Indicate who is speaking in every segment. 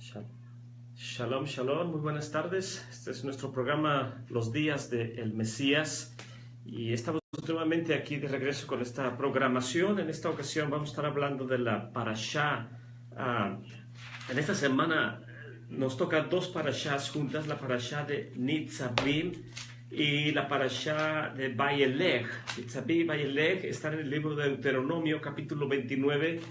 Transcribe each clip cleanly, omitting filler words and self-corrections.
Speaker 1: Shal- Shalom, shalom, muy buenas tardes. Este es nuestro programa Los Días del Mesías y estamos nuevamente aquí de regreso con esta programación. En esta ocasión vamos a estar hablando de la parashá. En esta semana nos toca dos parashás juntas, la parashá de Nitzavim y la parashá de Vayelech. Nitzavim y Vayelech están en el libro de Deuteronomio, capítulo 29.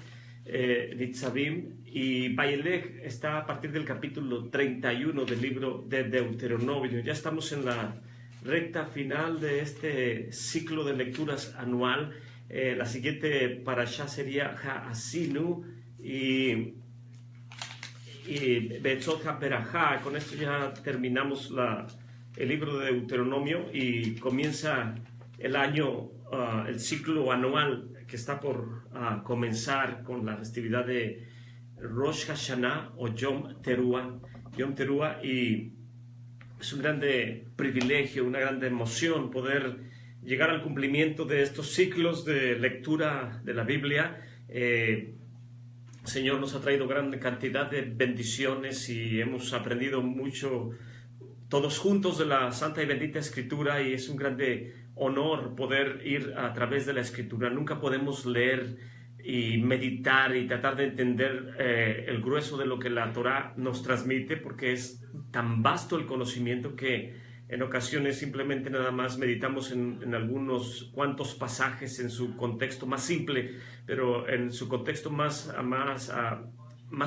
Speaker 1: Nitzavim y Vayelech está a partir del capítulo 31 del libro de Deuteronomio. Ya estamos en la recta final de este ciclo de lecturas anual. La siguiente parashá sería Ha'asinu y Betzot HaBerajá. Con esto ya terminamos el libro de Deuteronomio y comienza el año, el ciclo anual que está por comenzar con la festividad de Rosh Hashanah o Yom Teruah. Y es un grande privilegio, una grande emoción poder llegar al cumplimiento de estos ciclos de lectura de la Biblia. El Señor nos ha traído gran cantidad de bendiciones y hemos aprendido mucho todos juntos de la Santa y Bendita Escritura, y es un grande honor poder ir a través de la Escritura. Nunca podemos leer y meditar y tratar de entender el grueso de lo que la Torá nos transmite, porque es tan vasto el conocimiento que en ocasiones simplemente nada más meditamos en algunos cuantos pasajes en su contexto más simple, pero en su contexto más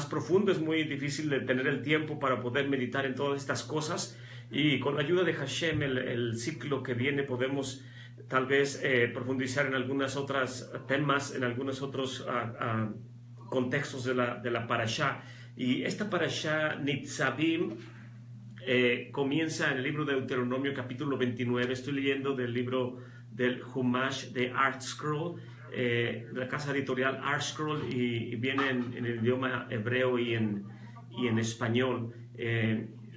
Speaker 1: profundo es muy difícil de tener el tiempo para poder meditar en todas estas cosas. Y con la ayuda de Hashem, el ciclo que viene, podemos tal vez profundizar en algunos otros temas, en algunos otros contextos de la parashá. Y esta parashá Nitzavim comienza en el libro de Deuteronomio, capítulo 29. Estoy leyendo del libro del Humash de ArtScroll, de la casa editorial ArtScroll, y viene en el idioma hebreo y en español.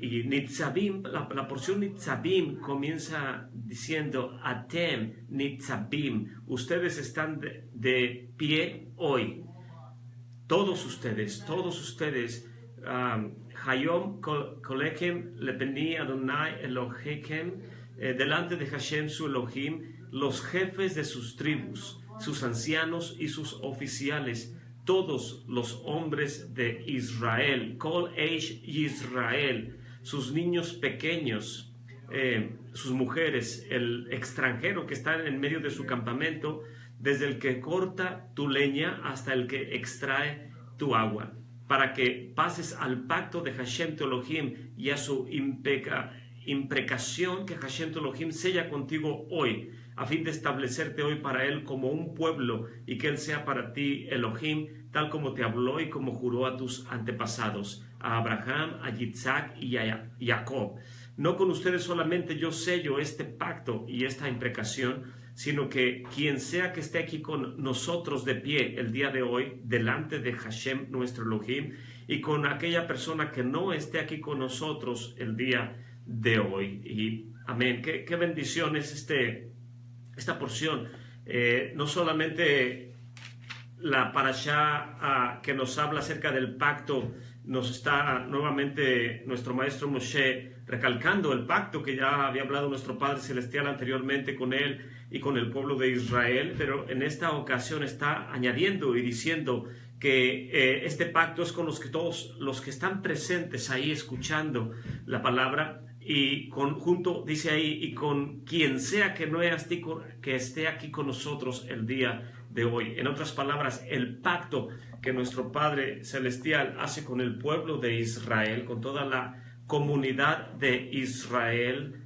Speaker 1: Y Nitzavim, la porción Nitzavim comienza diciendo: Atem Nitzavim, ustedes están de pie hoy. Todos ustedes, Hayom Kolechem Lepeni Adonai Elohechem, delante de Hashem su Elohim, los jefes de sus tribus, sus ancianos y sus oficiales, todos los hombres de Israel, Kol Eish Yisrael, sus niños pequeños, sus mujeres, el extranjero que está en medio de su campamento, desde el que corta tu leña hasta el que extrae tu agua, para que pases al pacto de Hashem tu Elohim y a su imprecación que Hashem tu Elohim sella contigo hoy, a fin de establecerte hoy para él como un pueblo, y que él sea para ti Elohim, tal como te habló y como juró a tus antepasados, a Abraham, a Yitzhak y a Jacob. No con ustedes solamente yo sello este pacto y esta imprecación, sino que quien sea que esté aquí con nosotros de pie el día de hoy, delante de Hashem nuestro Elohim, y con aquella persona que no esté aquí con nosotros el día de hoy. Y amén. Qué bendición es esta porción. No solamente la parashá que nos habla acerca del pacto, nos está nuevamente nuestro maestro Moshe recalcando el pacto que ya había hablado nuestro Padre Celestial anteriormente con él y con el pueblo de Israel, pero en esta ocasión está añadiendo y diciendo que este pacto es con todos los que están presentes ahí escuchando la palabra, y junto, dice ahí, y con quien sea que esté aquí con nosotros el día de hoy. En otras palabras, el pacto que nuestro Padre Celestial hace con el pueblo de Israel, con toda la comunidad de Israel,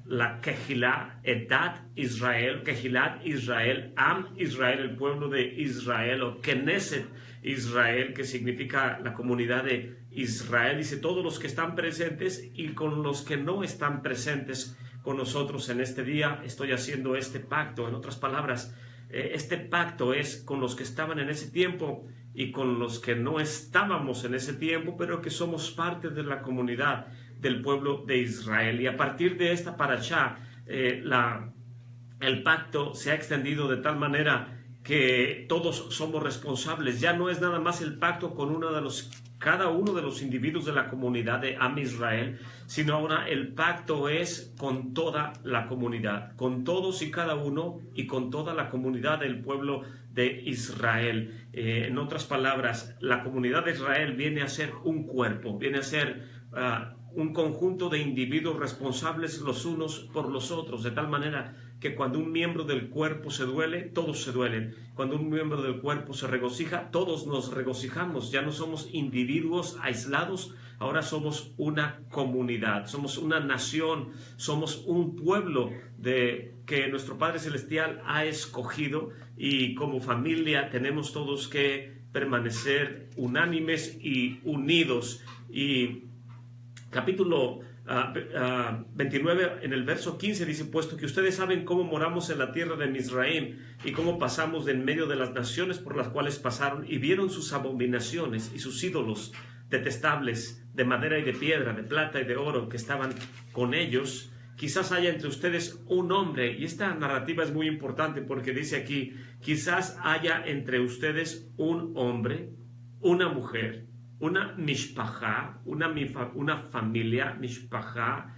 Speaker 1: la Kehilá, Edat Israel, Kehilat Israel, Am Israel, el pueblo de Israel, o Knesset Israel, que significa la comunidad de Israel. Dice todos los que están presentes, y con los que no están presentes con nosotros en este día estoy haciendo este pacto. En otras palabras, este pacto es con los que estaban en ese tiempo y con los que no estábamos en ese tiempo, pero que somos parte de la comunidad del pueblo de Israel. Y a partir de esta parashá, el pacto se ha extendido de tal manera que todos somos responsables. Ya no es nada más el pacto con uno de los cada uno de los individuos de la comunidad de Am Israel, sino ahora el pacto es con toda la comunidad, con todos y cada uno y con toda la comunidad del pueblo de Israel. En otras palabras, la comunidad de Israel viene a ser un cuerpo, viene a ser un conjunto de individuos responsables los unos por los otros, de tal manera que cuando un miembro del cuerpo se duele, todos se duelen. Cuando un miembro del cuerpo se regocija, todos nos regocijamos. Ya no somos individuos aislados, ahora somos una comunidad, somos una nación, somos un pueblo que nuestro Padre Celestial ha escogido, y como familia tenemos todos que permanecer unánimes y unidos. Y capítulo 29 en el verso 15 dice: puesto que ustedes saben cómo moramos en la tierra de Mizraim y cómo pasamos de en medio de las naciones por las cuales pasaron, y vieron sus abominaciones y sus ídolos detestables de madera y de piedra, de plata y de oro que estaban con ellos, quizás haya entre ustedes un hombre. Y esta narrativa es muy importante porque dice aquí: quizás haya entre ustedes un hombre, una mujer, una mishpacha, una familia, mishpacha,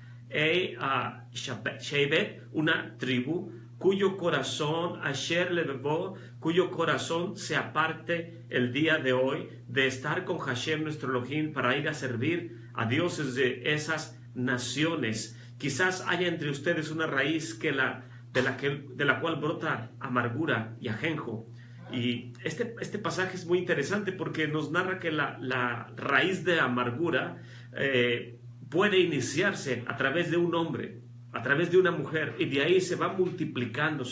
Speaker 1: shevet, una tribu, cuyo corazón, asher levevó, cuyo corazón se aparte el día de hoy de estar con Hashem nuestro Elohim para ir a servir a dioses de esas naciones. Quizás haya entre ustedes una raíz de la cual brota amargura y ajenjo. Y este pasaje es muy interesante porque nos narra que la raíz de amargura puede iniciarse a través de un hombre, a través de una mujer, y de ahí se va multiplicando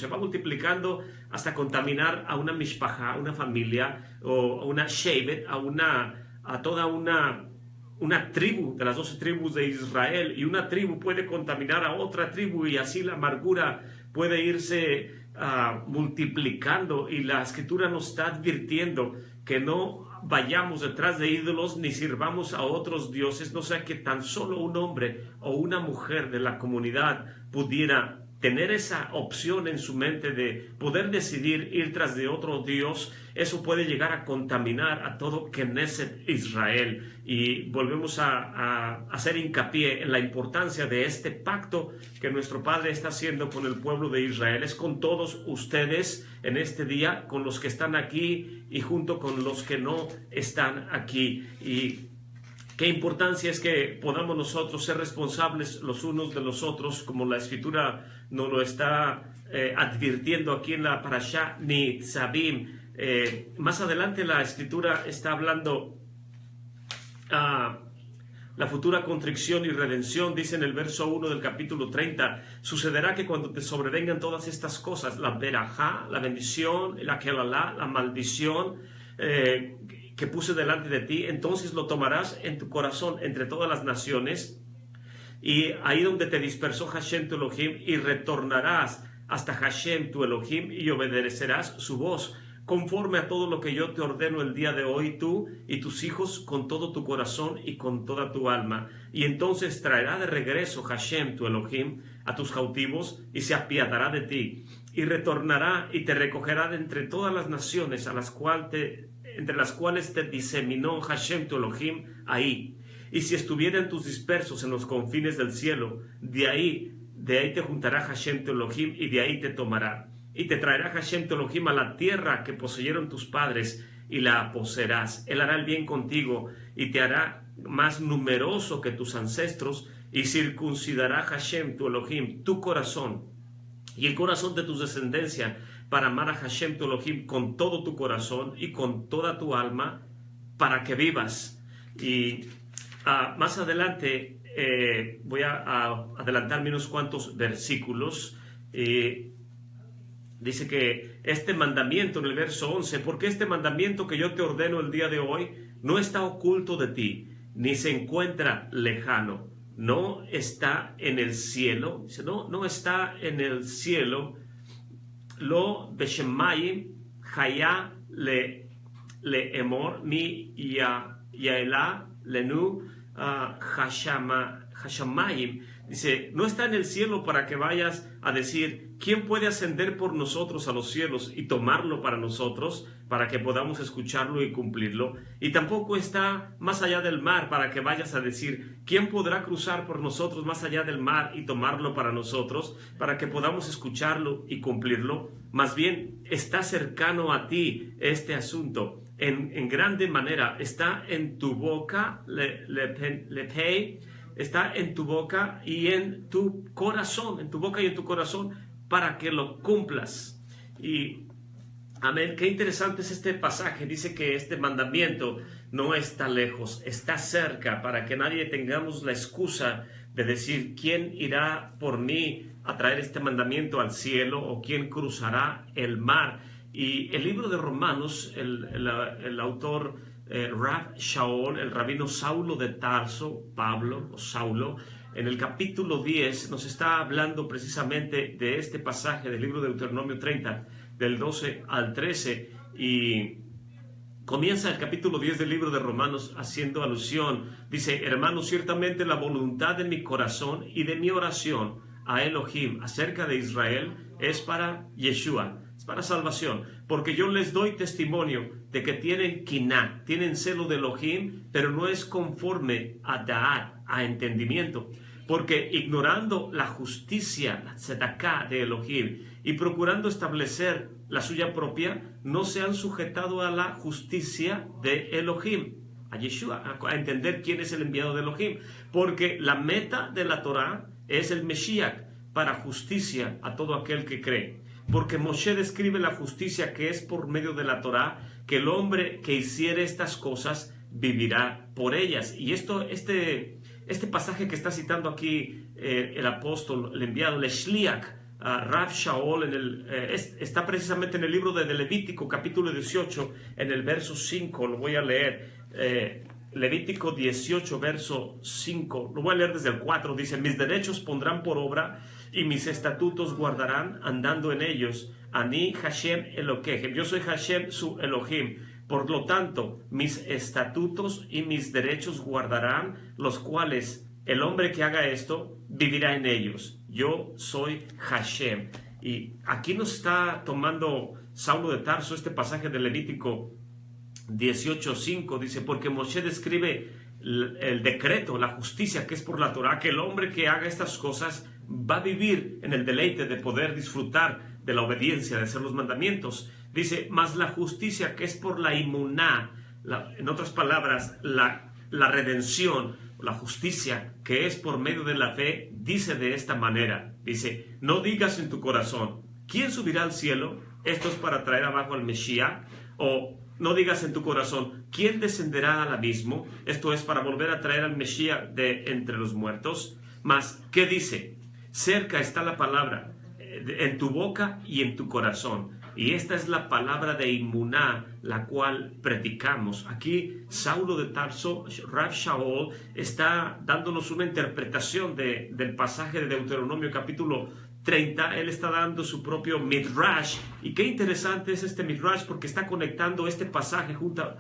Speaker 1: hasta contaminar a una mishpacha, a una familia, o a una shevet, a toda una tribu de las 12 tribus de Israel. Y una tribu puede contaminar a otra tribu, y así la amargura puede irse multiplicando. Y la Escritura nos está advirtiendo que no vayamos detrás de ídolos ni sirvamos a otros dioses, no sea que tan solo un hombre o una mujer de la comunidad pudiera tener esa opción en su mente de poder decidir ir tras de otro Dios. Eso puede llegar a contaminar a todo Knesset Israel. Y volvemos a hacer hincapié en la importancia de este pacto que nuestro Padre está haciendo con el pueblo de Israel. Es con todos ustedes en este día, con los que están aquí y junto con los que no están aquí. Y qué importancia es que podamos nosotros ser responsables los unos de los otros, como la Escritura nos lo está advirtiendo aquí en la Parashá Nitzavim. Más adelante la Escritura está hablando la futura contrición y redención. Dice en el verso 1 del capítulo 30: sucederá que cuando te sobrevengan todas estas cosas, la berajá, la bendición, la kelalá, la maldición, que puse delante de ti, entonces lo tomarás en tu corazón entre todas las naciones, y ahí donde te dispersó Hashem tu Elohim, y retornarás hasta Hashem tu Elohim y obedecerás su voz, conforme a todo lo que yo te ordeno el día de hoy, tú y tus hijos, con todo tu corazón y con toda tu alma. Y entonces traerá de regreso Hashem tu Elohim a tus cautivos y se apiadará de ti, y retornará y te recogerá de entre todas las naciones entre las cuales te diseminó Hashem tu Elohim ahí. Y si estuvieran tus dispersos en los confines del cielo, de ahí te juntará Hashem tu Elohim, y de ahí te tomará. Y te traerá Hashem tu Elohim a la tierra que poseyeron tus padres, y la poseerás. Él hará el bien contigo, y te hará más numeroso que tus ancestros, y circuncidará Hashem tu Elohim tu corazón y el corazón de tu descendencia, para amar a Hashem tu Elohim con todo tu corazón y con toda tu alma, para que vivas. Y más adelante voy a adelantarme unos cuantos versículos. Dice que este mandamiento, en el verso 11: porque este mandamiento que yo te ordeno el día de hoy no está oculto de ti, ni se encuentra lejano, no está en el cielo. Dice, no está en el cielo. Lo beshemayim haya le emor mi yaela lenu Hashamayim, dice, no está en el cielo para que vayas a decir, ¿quién puede ascender por nosotros a los cielos y tomarlo para nosotros, para que podamos escucharlo y cumplirlo? Y tampoco está más allá del mar para que vayas a decir, ¿quién podrá cruzar por nosotros más allá del mar y tomarlo para nosotros, para que podamos escucharlo y cumplirlo? Más bien, está cercano a ti este asunto. En grande manera, está en tu boca, está en tu boca y en tu corazón, en tu boca y en tu corazón, para que lo cumplas. Y amén, qué interesante es este pasaje. Dice que este mandamiento no está lejos, está cerca, para que nadie tengamos la excusa de decir, ¿quién irá por mí a traer este mandamiento al cielo? ¿O quién cruzará el mar? Y el libro de Romanos, el autor Rav Shaul, el rabino Saulo de Tarso, Pablo o Saulo, en el capítulo 10 nos está hablando precisamente de este pasaje del libro de Deuteronomio 30, del 12 al 13, y comienza el capítulo 10 del libro de Romanos haciendo alusión. Dice, hermanos, ciertamente la voluntad de mi corazón y de mi oración a Elohim acerca de Israel es para Yeshua, es para salvación, porque yo les doy testimonio de que tienen kiná, tienen celo de Elohim, pero no es conforme a da'at, a entendimiento, porque ignorando la justicia, la tzedaká de Elohim, y procurando establecer la suya propia, no se han sujetado a la justicia de Elohim, a Yeshua, a entender quién es el enviado de Elohim, porque la meta de la Torah es el Mesías para justicia a todo aquel que cree. Porque Moshe describe la justicia que es por medio de la Torah, que el hombre que hiciere estas cosas vivirá por ellas. Y este pasaje que está citando aquí el apóstol, el enviado, el Shliach, Rav Shaul, está precisamente en el libro de Levítico, capítulo 18, en el verso 5, lo voy a leer. Levítico 18, verso 5, lo voy a leer desde el 4, dice, mis derechos pondrán por obra y mis estatutos guardarán andando en ellos. Ani Hashem Elokehem, yo soy Hashem su Elohim. Por lo tanto, mis estatutos y mis derechos guardarán, los cuales el hombre que haga esto vivirá en ellos. Yo soy Hashem. Y aquí nos está tomando Saulo de Tarso este pasaje de Levítico 18:5, dice, porque Moshe describe el decreto, la justicia que es por la Torah, que el hombre que haga estas cosas va a vivir en el deleite de poder disfrutar de la obediencia, de hacer los mandamientos. Dice, más la justicia que es por la imuná, en otras palabras, la redención, la justicia que es por medio de la fe, dice de esta manera, dice, no digas en tu corazón, ¿quién subirá al cielo? Esto es para traer abajo al Mesías. O no digas en tu corazón, ¿quién descenderá al abismo? Esto es para volver a traer al Mesías de entre los muertos. Mas, ¿qué dice? Cerca está la palabra, en tu boca y en tu corazón. Y esta es la palabra de Imuná, la cual predicamos. Aquí Saulo de Tarso, Rav Shaul, está dándonos una interpretación del pasaje de Deuteronomio capítulo 30. Él está dando su propio midrash, y qué interesante es este midrash, porque está conectando este pasaje junto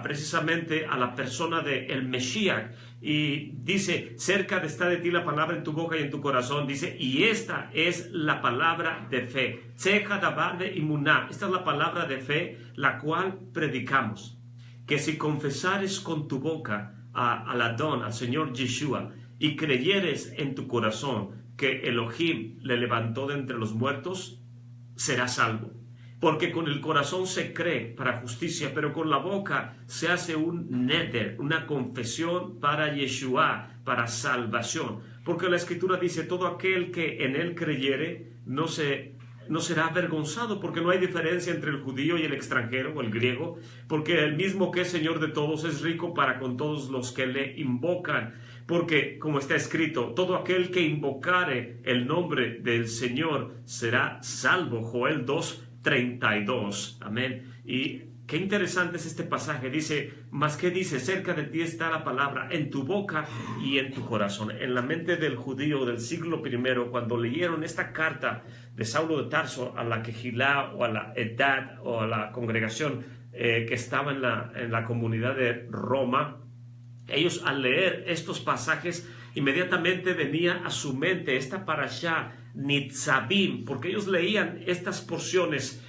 Speaker 1: precisamente a la persona de el Mesías, y dice, cerca está de ti la palabra en tu boca y en tu corazón, dice, y esta es la palabra de fe, esta es la palabra de fe, la cual predicamos, que si confesares con tu boca al Adón, al Señor Yeshua, y creyeres en tu corazón que Elohim le levantó de entre los muertos, será salvo. Porque con el corazón se cree para justicia, pero con la boca se hace un neder, una confesión para Yeshua, para salvación. Porque la Escritura dice, todo aquel que en él creyere no será avergonzado, porque no hay diferencia entre el judío y el extranjero o el griego, porque el mismo que es Señor de todos es rico para con todos los que le invocan. Porque, como está escrito, todo aquel que invocare el nombre del Señor será salvo. Joel 2:32. Amén. Y qué interesante es este pasaje. Dice, más que dice, cerca de ti está la palabra, en tu boca y en tu corazón. En la mente del judío del siglo I, cuando leyeron esta carta de Saulo de Tarso a la Kehilá o a la Edad o a la congregación que estaba en la comunidad de Roma, ellos al leer estos pasajes inmediatamente venía a su mente esta parashá Nitzavim, porque ellos leían estas porciones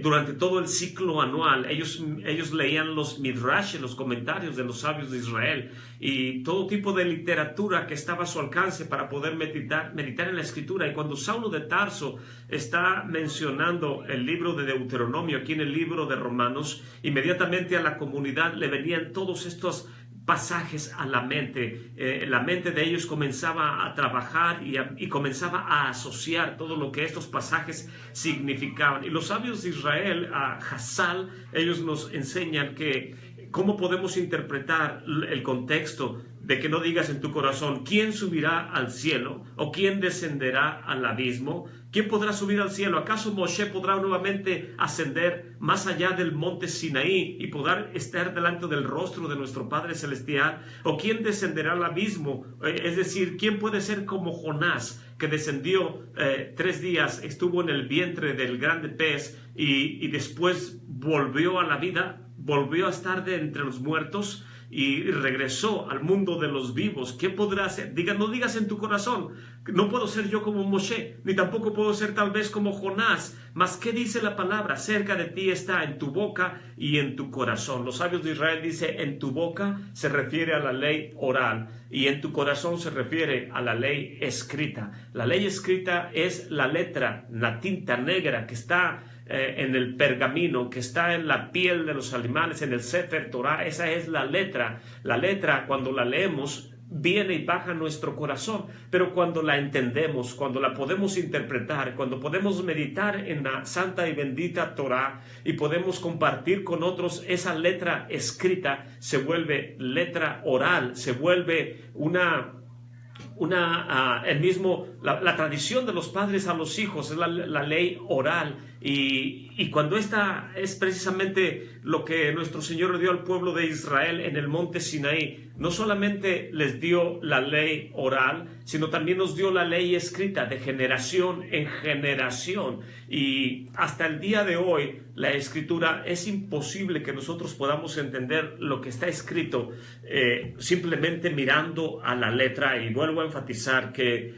Speaker 1: durante todo el ciclo anual. Ellos leían los midrash, los comentarios de los sabios de Israel y todo tipo de literatura que estaba a su alcance para poder meditar en la escritura. Y cuando Saulo de Tarso está mencionando el libro de Deuteronomio aquí en el libro de Romanos, inmediatamente a la comunidad le venían todos estos pasajes a la mente. La mente de ellos comenzaba a trabajar y comenzaba a asociar todo lo que estos pasajes significaban. Y los sabios de Israel, a Hazal, ellos nos enseñan que cómo podemos interpretar el contexto de que no digas en tu corazón, ¿quién subirá al cielo? ¿O quién descenderá al abismo? ¿Quién podrá subir al cielo? ¿Acaso Moshe podrá nuevamente ascender más allá del monte Sinaí y poder estar delante del rostro de nuestro Padre Celestial? ¿O quién descenderá al abismo? Es decir, ¿quién puede ser como Jonás, que descendió 3 días, estuvo en el vientre del grande pez y después volvió a la vida, volvió a estar de entre los muertos y regresó al mundo de los vivos? ¿Qué podrá hacer? No digas en tu corazón, no puedo ser yo como Moshe, ni tampoco puedo ser tal vez como Jonás. Mas ¿qué dice la palabra? Cerca de ti está, en tu boca y en tu corazón. Los sabios de Israel dicen, en tu boca se refiere a la ley oral y en tu corazón se refiere a la ley escrita. La ley escrita es la letra, la tinta negra que está en el pergamino, que está en la piel de los animales, en el Sefer Torah. Esa es la letra. La letra, cuando la leemos, viene y baja nuestro corazón, pero cuando la entendemos, cuando la podemos interpretar, cuando podemos meditar en la santa y bendita Torah y podemos compartir con otros, esa letra escrita se vuelve letra oral, se vuelve la tradición de los padres a los hijos, es la ley oral. Y cuando esta es precisamente lo que nuestro Señor le dio al pueblo de Israel en el monte Sinaí, no solamente les dio la ley oral, sino también nos dio la ley escrita de generación en generación. Y hasta el día de hoy, la escritura, es imposible que nosotros podamos entender lo que está escrito simplemente mirando a la letra. Y vuelvo a enfatizar que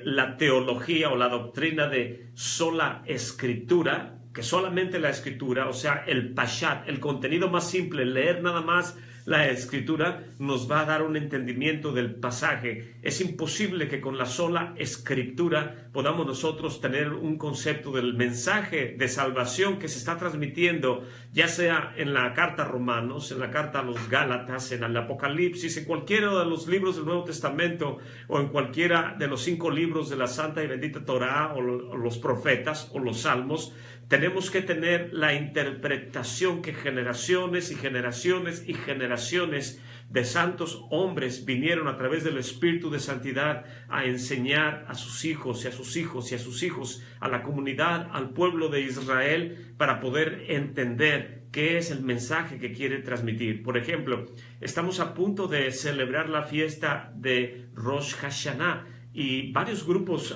Speaker 1: la teología o la doctrina de sola escritura, que solamente la escritura, o sea, el pashat, el contenido más simple, leer nada más la escritura, nos va a dar un entendimiento del pasaje. Es imposible que con la sola escritura podamos nosotros tener un concepto del mensaje de salvación que se está transmitiendo, ya sea en la carta a Romanos, en la carta a los Gálatas, en el Apocalipsis, en cualquiera de los libros del Nuevo Testamento o en cualquiera de los 5 libros de la Santa y Bendita Torá o los profetas o los salmos. Tenemos que tener la interpretación que generaciones y generaciones y generaciones de santos hombres vinieron a través del Espíritu de Santidad a enseñar a sus hijos y a sus hijos y a sus hijos, a la comunidad, al pueblo de Israel, para poder entender qué es el mensaje que quiere transmitir. Por ejemplo, estamos a punto de celebrar la fiesta de Rosh Hashanah y varios grupos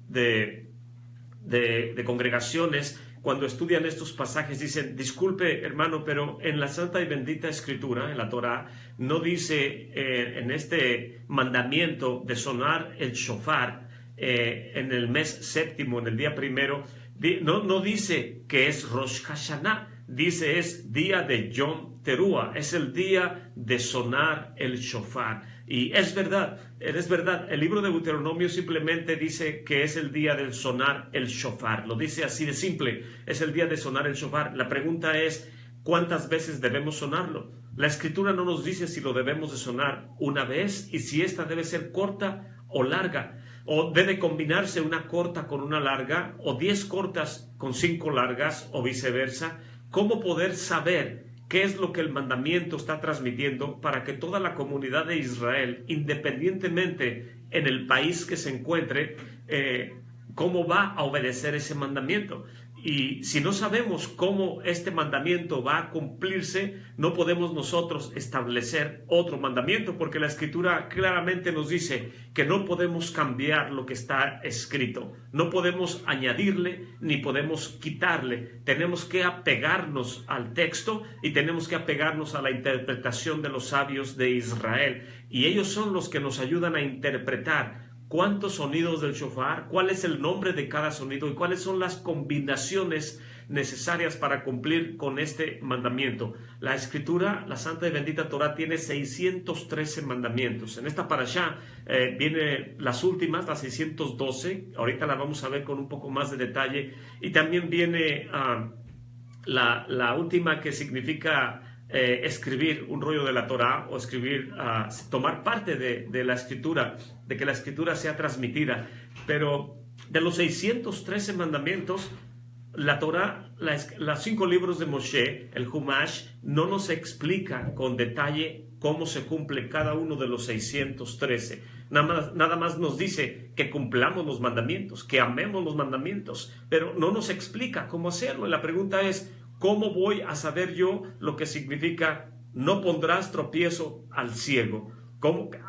Speaker 1: de congregaciones, cuando estudian estos pasajes, dicen, disculpe hermano, pero en la Santa y Bendita Escritura, en la Torah, no dice en este mandamiento de sonar el shofar en el mes séptimo, en el día primero, no dice que es Rosh Hashanah, dice es día de Yom Teruah, es el día de sonar el shofar. Y es verdad, el libro de Deuteronomio simplemente dice que es el día de sonar el shofar, lo dice así de simple, es el día de sonar el shofar. La pregunta es, ¿cuántas veces debemos sonarlo? La Escritura no nos dice si lo debemos de sonar una vez y si esta debe ser corta o larga, o debe combinarse una corta con una larga, o 10 cortas con 5 largas, o viceversa. ¿Cómo poder saber qué es lo que el mandamiento está transmitiendo para que toda la comunidad de Israel, independientemente en el país que se encuentre, cómo va a obedecer ese mandamiento? Y si no sabemos cómo este mandamiento va a cumplirse, no podemos nosotros establecer otro mandamiento, porque la Escritura claramente nos dice que no podemos cambiar lo que está escrito. No podemos añadirle ni podemos quitarle. Tenemos que apegarnos al texto y tenemos que apegarnos a la interpretación de los sabios de Israel. Y ellos son los que nos ayudan a interpretar cuántos sonidos del shofar, cuál es el nombre de cada sonido y cuáles son las combinaciones necesarias para cumplir con este mandamiento. La Escritura, la Santa y Bendita Torá, tiene 613 mandamientos. En esta parashá viene las últimas, las 612. Ahorita la vamos a ver con un poco más de detalle. Y también viene la última, que significa escribir un rollo de la Torá, o escribir, tomar parte de la Escritura, de que la Escritura sea transmitida. Pero de los 613 mandamientos, la Torá, los 5 libros de Moshe, el Humash, no nos explica con detalle cómo se cumple cada uno de los 613. Nada más nos dice que cumplamos los mandamientos, que amemos los mandamientos, pero no nos explica cómo hacerlo. Y la pregunta es, ¿cómo voy a saber yo lo que significa no pondrás tropiezo al ciego?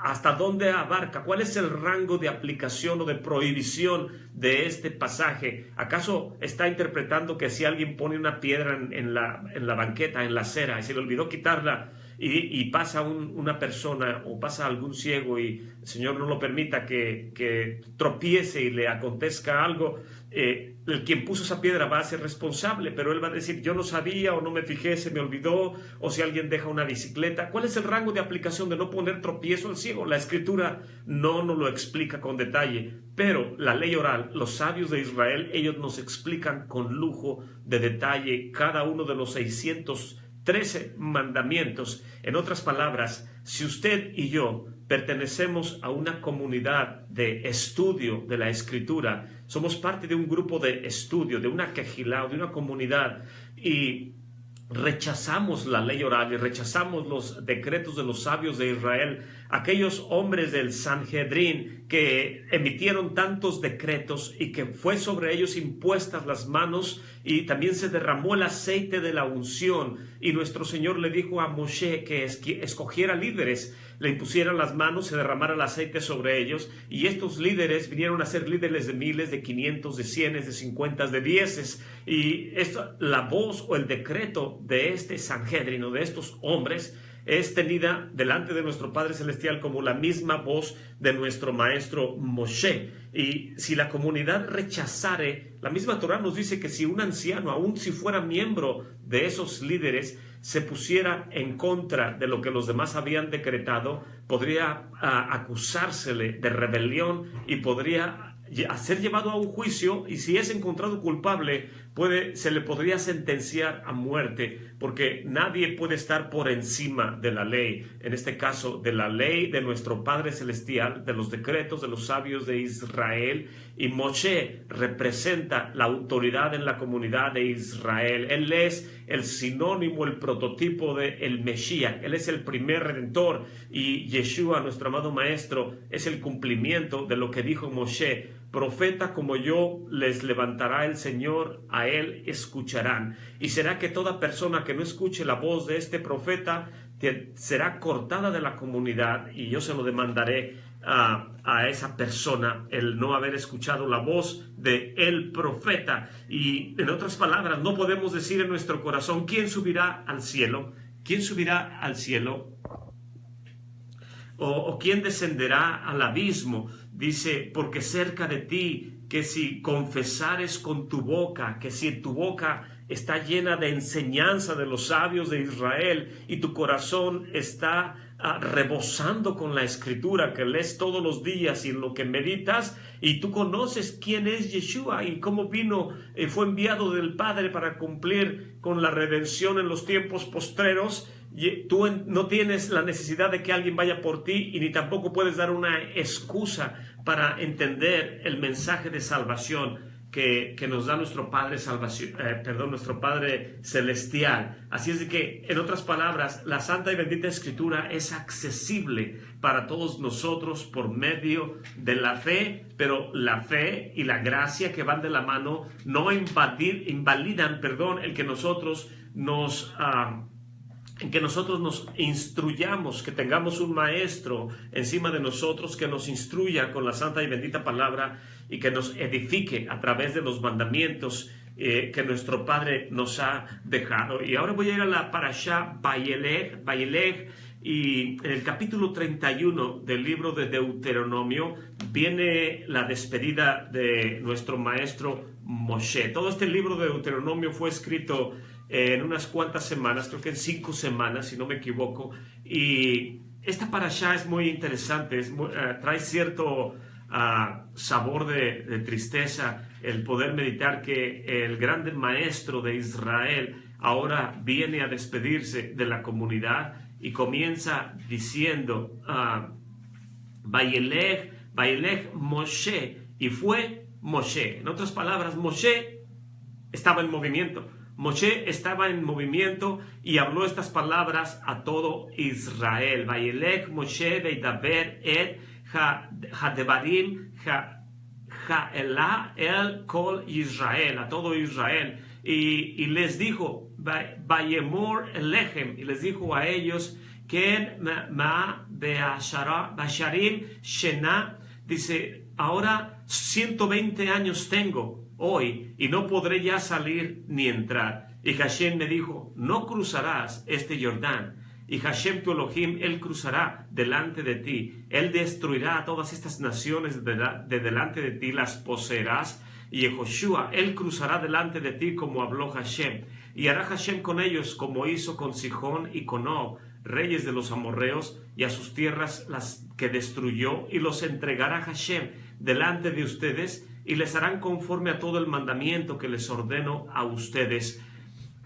Speaker 1: ¿Hasta dónde abarca? ¿Cuál es el rango de aplicación o de prohibición de este pasaje? ¿Acaso está interpretando que si alguien pone una piedra en la banqueta, en la acera, y se le olvidó quitarla, y pasa una persona o pasa algún ciego y el Señor no lo permita que tropiece y le acontezca algo, el quien puso esa piedra va a ser responsable, pero él va a decir, yo no sabía, o no me fijé, se me olvidó, o si alguien deja una bicicleta? ¿Cuál es el rango de aplicación de no poner tropiezo al ciego? La Escritura no nos lo explica con detalle, pero la ley oral, los sabios de Israel, ellos nos explican con lujo de detalle cada uno de los 613 mandamientos. En otras palabras, si usted y yo pertenecemos a una comunidad de estudio de la Escritura, somos parte de un grupo de estudio, de una quejilá, de una comunidad, y rechazamos la ley oral y rechazamos los decretos de los sabios de Israel, aquellos hombres del Sanhedrin que emitieron tantos decretos y que fue sobre ellos impuestas las manos, y también se derramó el aceite de la unción, y nuestro Señor le dijo a Moshe que escogiera líderes, le impusieran las manos, se derramara el aceite sobre ellos, y estos líderes vinieron a ser líderes de miles, de 500, de 100, de 50, de 10, y la voz o el decreto de este Sanhedrin, de estos hombres, es tenida delante de nuestro Padre Celestial como la misma voz de nuestro maestro Moshe. Y si la comunidad rechazare, la misma Torá nos dice que si un anciano, aun si fuera miembro de esos líderes, se pusiera en contra de lo que los demás habían decretado, podría acusársele de rebelión y podría ser llevado a un juicio, y si es encontrado culpable, se le podría sentenciar a muerte, porque nadie puede estar por encima de la ley, en este caso de la ley de nuestro Padre Celestial, de los decretos de los sabios de Israel. Y Moshe representa la autoridad en la comunidad de Israel. Él es el sinónimo, el prototipo de el Mesías. Él es el primer redentor, y Yeshua, nuestro amado maestro, es el cumplimiento de lo que dijo Moshe: profeta como yo les levantará el Señor, a él escucharán. Y será que toda persona que no escuche la voz de este profeta será cortada de la comunidad, y yo se lo demandaré a esa persona, el no haber escuchado la voz de el profeta. Y en otras palabras, no podemos decir en nuestro corazón, ¿quién subirá al cielo? ¿Quién subirá al cielo? ¿O quién descenderá al abismo? Dice, porque cerca de ti, que si confesares con tu boca, que si tu boca está llena de enseñanza de los sabios de Israel y tu corazón está rebosando con la Escritura que lees todos los días y en lo que meditas, y tú conoces quién es Yeshua y cómo fue enviado del Padre para cumplir con la redención en los tiempos postreros, tú no tienes la necesidad de que alguien vaya por ti, y ni tampoco puedes dar una excusa para entender el mensaje de salvación. que nos da nuestro Padre nuestro Padre Celestial. Así es de que, en otras palabras, la Santa y Bendita Escritura es accesible para todos nosotros por medio de la fe, pero la fe y la gracia que van de la mano no invalidan el que nosotros nos instruyamos, que tengamos un maestro encima de nosotros que nos instruya con la santa y bendita palabra y que nos edifique a través de los mandamientos que nuestro Padre nos ha dejado. Y ahora voy a ir a la parashá Vayelech, y en el capítulo 31 del libro de Deuteronomio viene la despedida de nuestro maestro Moshe. Todo este libro de Deuteronomio fue escrito en unas cuantas semanas, creo que en 5 semanas, si no me equivoco, y esta parashá es muy interesante, trae cierto sabor de tristeza el poder meditar que el grande maestro de Israel ahora viene a despedirse de la comunidad y comienza diciendo Vayelech Moshe, y fue Moshe. En otras palabras, Moshe estaba en movimiento. Moshe estaba en movimiento y habló estas palabras a todo Israel. Vayelech Moshe veidaber et hadevarim ha'elah el kol Israel, a todo Israel. Y les dijo, Vayemor elechem, y les dijo a ellos, Ken ma basharim shena, dice, ahora 120 años tengo hoy y no podré ya salir ni entrar. Y Hashem me dijo, no cruzarás este Jordán. Y Hashem tu Elohim, él cruzará delante de ti. Él destruirá a todas estas naciones de delante de ti, las poseerás. Y Yehoshua, él cruzará delante de ti como habló Hashem. Y hará Hashem con ellos como hizo con Sihón y con Og, reyes de los amorreos, y a sus tierras las que destruyó, y los entregará Hashem delante de ustedes, y les harán conforme a todo el mandamiento que les ordeno a ustedes.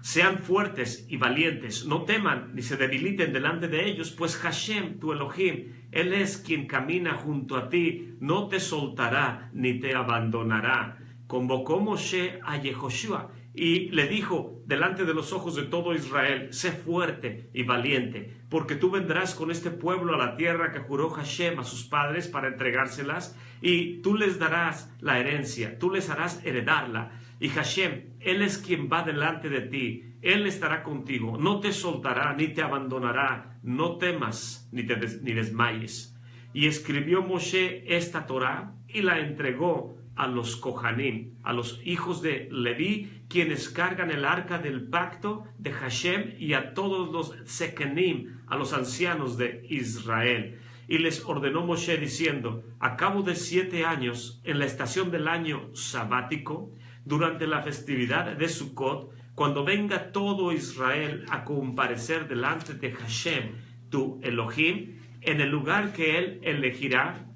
Speaker 1: Sean fuertes y valientes, no teman ni se debiliten delante de ellos, pues Hashem, tu Elohim, él es quien camina junto a ti, no te soltará ni te abandonará. Convocó Moshe a Yehoshua y le dijo delante de los ojos de todo Israel, sé fuerte y valiente, porque tú vendrás con este pueblo a la tierra que juró Hashem a sus padres para entregárselas, y tú les darás la herencia, tú les harás heredarla. Y Hashem, él es quien va delante de ti, él estará contigo, no te soltará ni te abandonará, no temas ni desmayes. Y escribió Moshe esta Torá y la entregó a los Kohanim, a los hijos de Leví, quienes cargan el arca del pacto de Hashem, y a todos los Sekenim, a los ancianos de Israel. Y les ordenó Moshe diciendo, a cabo de 7 años, en la estación del año sabático, durante la festividad de Sukkot, cuando venga todo Israel a comparecer delante de Hashem, tu Elohim, en el lugar que él elegirá,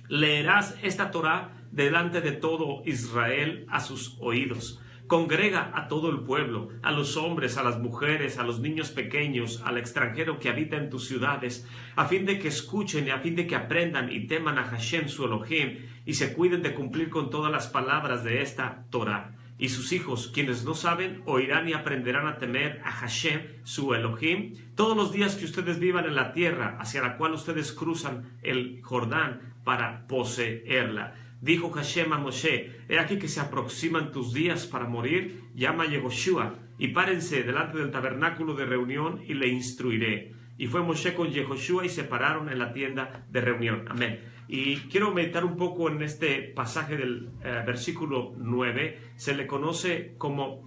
Speaker 1: leerás esta Torá delante de todo Israel a sus oídos. Congrega a todo el pueblo, a los hombres, a las mujeres, a los niños pequeños, al extranjero que habita en tus ciudades, a fin de que escuchen y a fin de que aprendan y teman a Hashem su Elohim, y se cuiden de cumplir con todas las palabras de esta Torá. Y sus hijos, quienes no saben, oirán y aprenderán a temer a Hashem su Elohim todos los días que ustedes vivan en la tierra hacia la cual ustedes cruzan el Jordán para poseerla. Dijo Hashem a Moshe, he aquí que se aproximan tus días para morir, llama a Yehoshua, y párense delante del tabernáculo de reunión, y le instruiré. Y fue Moshe con Yehoshua, y se pararon en la tienda de reunión. Amén. Y quiero meditar un poco en este pasaje del versículo 9. Se le conoce como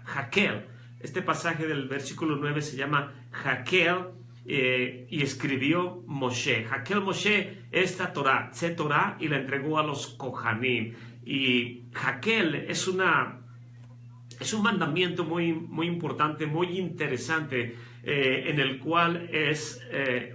Speaker 1: Hakel. Este pasaje del versículo 9 se llama Hakel, y escribió Moshe. Hakel Moshe esta Torah, y la entregó a los Kohanim. Y Hakel es un mandamiento muy importante, muy interesante, en el cual es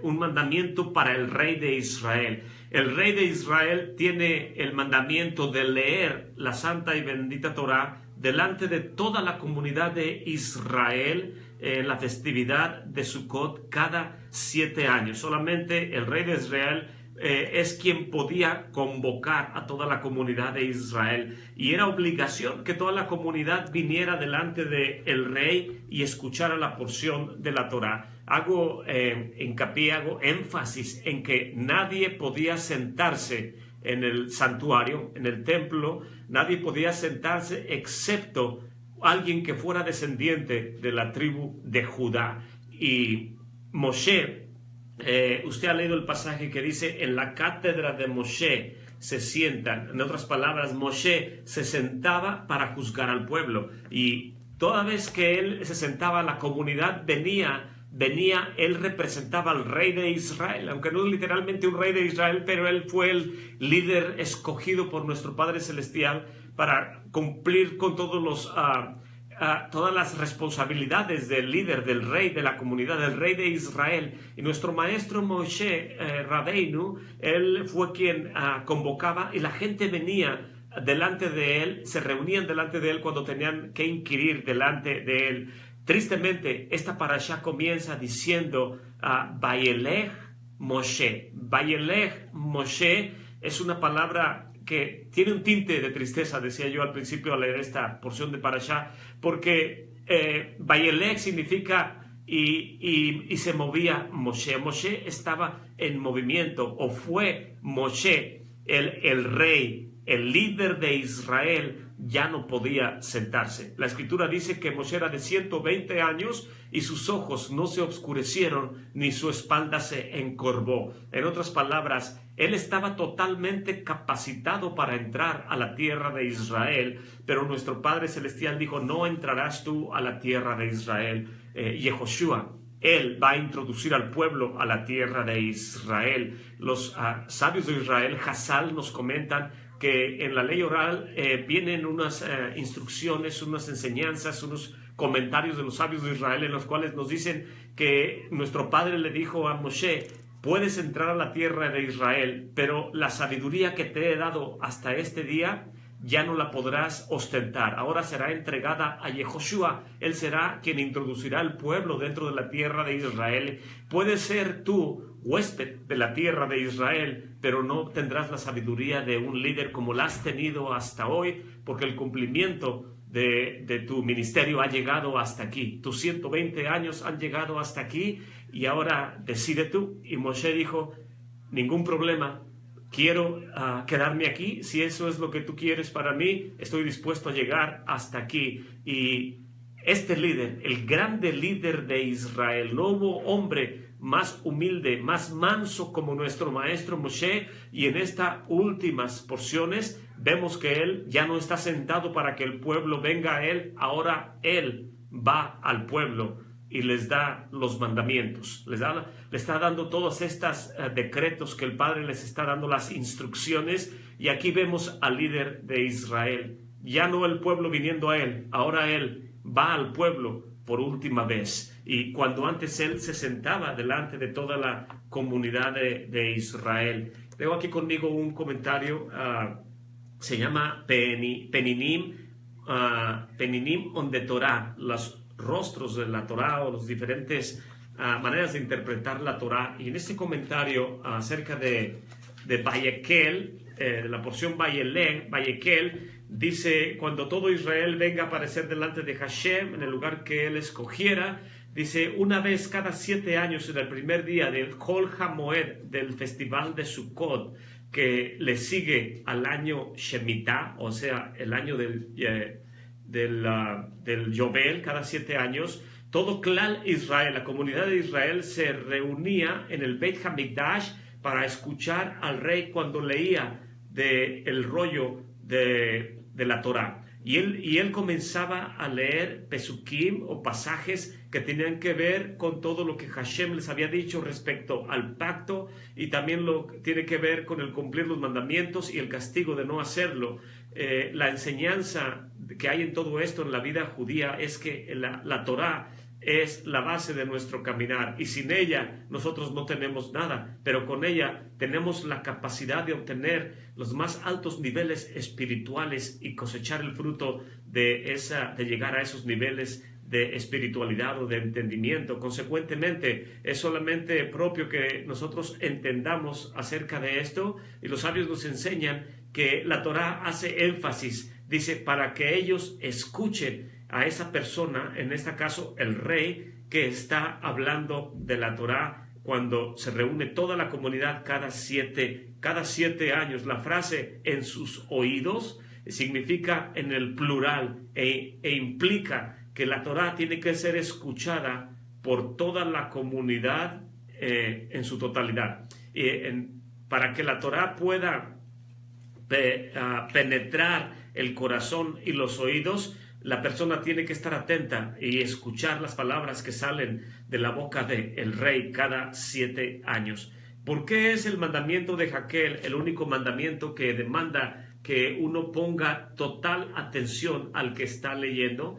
Speaker 1: un mandamiento para el rey de Israel. El rey de Israel tiene el mandamiento de leer la santa y bendita Torah delante de toda la comunidad de Israel en la festividad de Sukkot cada 7 años. Solamente el rey de Israel es quien podía convocar a toda la comunidad de Israel, y era obligación que toda la comunidad viniera delante del rey y escuchara la porción de la Torá. Hago hincapié, hago énfasis en que nadie podía sentarse en el santuario, en el templo, nadie podía sentarse excepto alguien que fuera descendiente de la tribu de Judá. Y Moshe, usted ha leído el pasaje que dice: en la cátedra de Moshe se sientan. En otras palabras, Moshe se sentaba para juzgar al pueblo, y toda vez que él se sentaba, la comunidad venía, él representaba al rey de Israel, aunque no es literalmente un rey de Israel, pero él fue el líder escogido por nuestro Padre Celestial para cumplir con todas las responsabilidades del líder, del rey de la comunidad, del rey de Israel. Y nuestro maestro Moshe Rabbeinu, él fue quien convocaba, y la gente venía delante de él, se reunían delante de él cuando tenían que inquirir delante de él. Tristemente, esta parashá comienza diciendo Vayelech Moshe. Vayelech Moshe es una palabra que tiene un tinte de tristeza, decía yo al principio al leer esta porción de parashá, porque Vayelech significa y se movía Moshe. Moshe estaba en movimiento, o fue Moshe, el rey, el líder de Israel, ya no podía sentarse. La escritura dice que Moshe era de 120 años y sus ojos no se oscurecieron ni su espalda se encorvó. En otras palabras, él estaba totalmente capacitado para entrar a la tierra de Israel, pero nuestro Padre Celestial dijo: no entrarás tú a la tierra de Israel. Yehoshua, él va a introducir al pueblo a la tierra de Israel. Los sabios de Israel, Hazal, nos comentan que en la ley oral vienen unas instrucciones, unas enseñanzas, unos comentarios de los sabios de Israel, en los cuales nos dicen que nuestro Padre le dijo a Moshe: puedes entrar a la tierra de Israel, pero la sabiduría que te he dado hasta este día ya no la podrás ostentar. Ahora será entregada a Yehoshua. Él será quien introducirá al pueblo dentro de la tierra de Israel. Puedes ser tú huésped de la tierra de Israel, pero no tendrás la sabiduría de un líder como la has tenido hasta hoy, porque el cumplimiento de tu ministerio ha llegado hasta aquí. Tus 120 años han llegado hasta aquí, y ahora decide tú. Y Moshe dijo: ningún problema, quiero quedarme aquí. Si eso es lo que tú quieres para mí, estoy dispuesto a llegar hasta aquí. Y este líder, el grande líder de Israel, no hubo hombre más humilde, más manso como nuestro maestro Moshe, y en estas últimas porciones vemos que él ya no está sentado para que el pueblo venga a él. Ahora él va al pueblo y les da los mandamientos, le está dando todos estos decretos que el Padre les está dando, las instrucciones. Y aquí vemos al líder de Israel, ya no el pueblo viniendo a él, ahora él va al pueblo por última vez. Y cuando antes él se sentaba delante de toda la comunidad de Israel. Tengo aquí conmigo un comentario, se llama Peninim on the Torah, los rostros de la Torah, o las diferentes maneras de interpretar la Torah. Y en este comentario acerca de Vayekel, la porción Vayekel, dice: cuando todo Israel venga a aparecer delante de Hashem en el lugar que él escogiera, dice: una vez cada 7 años, en el primer día del Kol HaMoed, del festival de Sukkot, que le sigue al año Shemitah, o sea, el año del Yobel, cada 7 años, todo Klal Israel, la comunidad de Israel, se reunía en el Beit HaMikdash para escuchar al rey cuando leía el rollo de la Torá. Y él comenzaba a leer pesukim, o pasajes que tenían que ver con todo lo que Hashem les había dicho respecto al pacto, y también lo que tiene que ver con el cumplir los mandamientos y el castigo de no hacerlo. La enseñanza que hay en todo esto en la vida judía es que la Torá es la base de nuestro caminar, y sin ella nosotros no tenemos nada, pero con ella tenemos la capacidad de obtener los más altos niveles espirituales y cosechar el fruto de llegar a esos niveles de espiritualidad o de entendimiento. Consecuentemente, es solamente propio que nosotros entendamos acerca de esto, y los sabios nos enseñan que la Torá hace énfasis, dice, para que ellos escuchen a esa persona, en este caso el rey, que está hablando de la Torá cuando se reúne toda la comunidad cada siete años. La frase en sus oídos significa en el plural e implica que la Torá tiene que ser escuchada por toda la comunidad en su totalidad. Para que la Torá pueda penetrar el corazón y los oídos, la persona tiene que estar atenta y escuchar las palabras que salen de la boca del rey cada 7 años. ¿Por qué es el mandamiento de Jaquel el único mandamiento que demanda que uno ponga total atención al que está leyendo?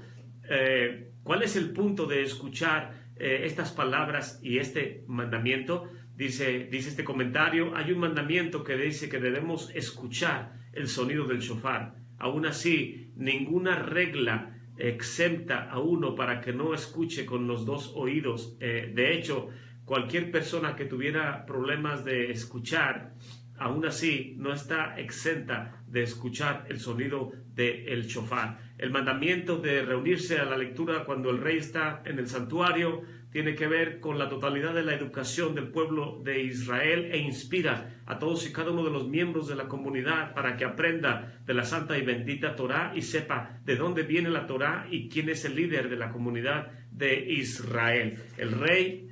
Speaker 1: ¿Cuál es el punto de escuchar estas palabras y este mandamiento? Dice este comentario, hay un mandamiento que dice que debemos escuchar el sonido del shofar. Aún así, ninguna regla exenta a uno para que no escuche con los dos oídos. De hecho, cualquier persona que tuviera problemas de escuchar, aún así no está exenta de escuchar el sonido del shofar. El mandamiento de reunirse a la lectura cuando el rey está en el santuario tiene que ver con la totalidad de la educación del pueblo de Israel e inspira a todos y cada uno de los miembros de la comunidad para que aprenda de la santa y bendita Torá y sepa de dónde viene la Torá y quién es el líder de la comunidad de Israel. El rey,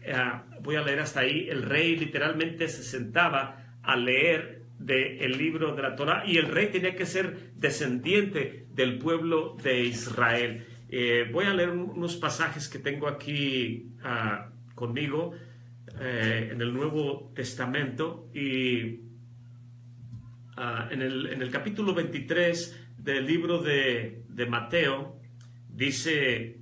Speaker 1: voy a leer hasta ahí, el rey literalmente se sentaba a leer del libro de la Torá y el rey tenía que ser descendiente del pueblo de Israel. Voy a leer unos pasajes que tengo aquí conmigo en el Nuevo Testamento y en el capítulo 23 del libro de Mateo dice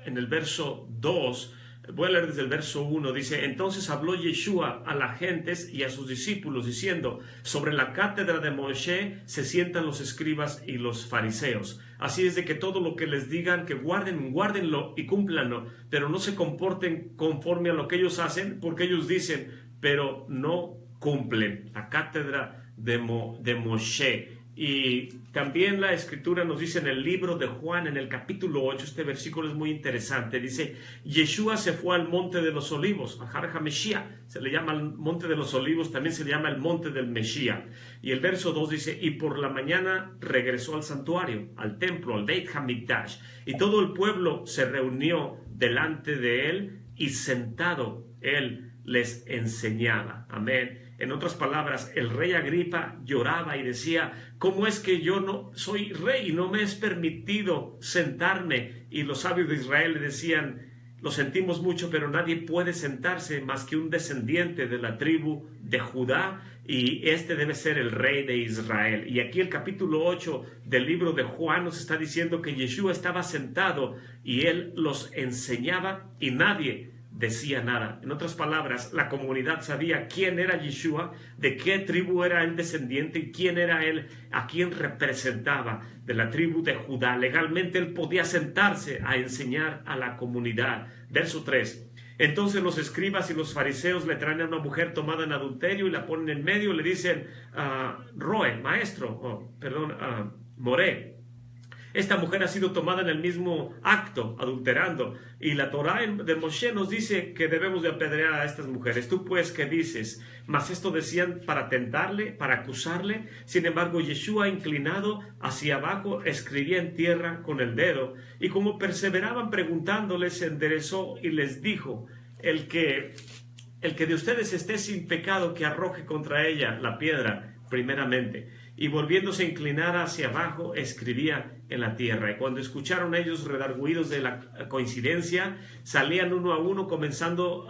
Speaker 1: en el verso 2, voy a leer desde el verso 1, dice, entonces habló Yeshua a las gentes y a sus discípulos diciendo, sobre la cátedra de Moshe se sientan los escribas y los fariseos. Así es de que todo lo que les digan que guárdenlo y cúmplanlo, pero no se comporten conforme a lo que ellos hacen, porque ellos dicen, pero no cumplen. La cátedra de Moshe. Y también la escritura nos dice en el libro de Juan, en el capítulo 8, este versículo es muy interesante, dice, Yeshua se fue al monte de los olivos, a Har HaMeshiach, se le llama el monte de los olivos, también se le llama el monte del Mesías. Y el verso 2 dice, y por la mañana regresó al santuario, al templo, al Beit HaMikdash, y todo el pueblo se reunió delante de él, y sentado él les enseñaba. Amén. En otras palabras, el rey Agripa lloraba y decía, ¿cómo es que yo no soy rey y no me es permitido sentarme? Y los sabios de Israel le decían, lo sentimos mucho, pero nadie puede sentarse más que un descendiente de la tribu de Judá, y este debe ser el rey de Israel. Y aquí el capítulo 8 del libro de Juan nos está diciendo que Yeshua estaba sentado y él los enseñaba y nadie decía nada. En otras palabras, la comunidad sabía quién era Yeshua, de qué tribu era el descendiente y quién era él, a quién representaba, de la tribu de Judá. Legalmente él podía sentarse a enseñar a la comunidad. Verso 3. Entonces los escribas y los fariseos le traen a una mujer tomada en adulterio y la ponen en medio y le dicen, Roe, maestro, Moré, esta mujer ha sido tomada en el mismo acto, adulterando. Y la Torá de Moshe nos dice que debemos de apedrear a estas mujeres. ¿Tú pues qué dices? Mas esto decían para tentarle, para acusarle. Sin embargo, Yeshua, inclinado hacia abajo, escribía en tierra con el dedo. Y como perseveraban preguntándoles, se enderezó y les dijo, el que de ustedes esté sin pecado, que arroje contra ella la piedra primeramente. Y volviéndose a inclinar hacia abajo, escribía en la tierra. Y cuando escucharon ellos redargüidos de la coincidencia, salían uno a uno, comenzando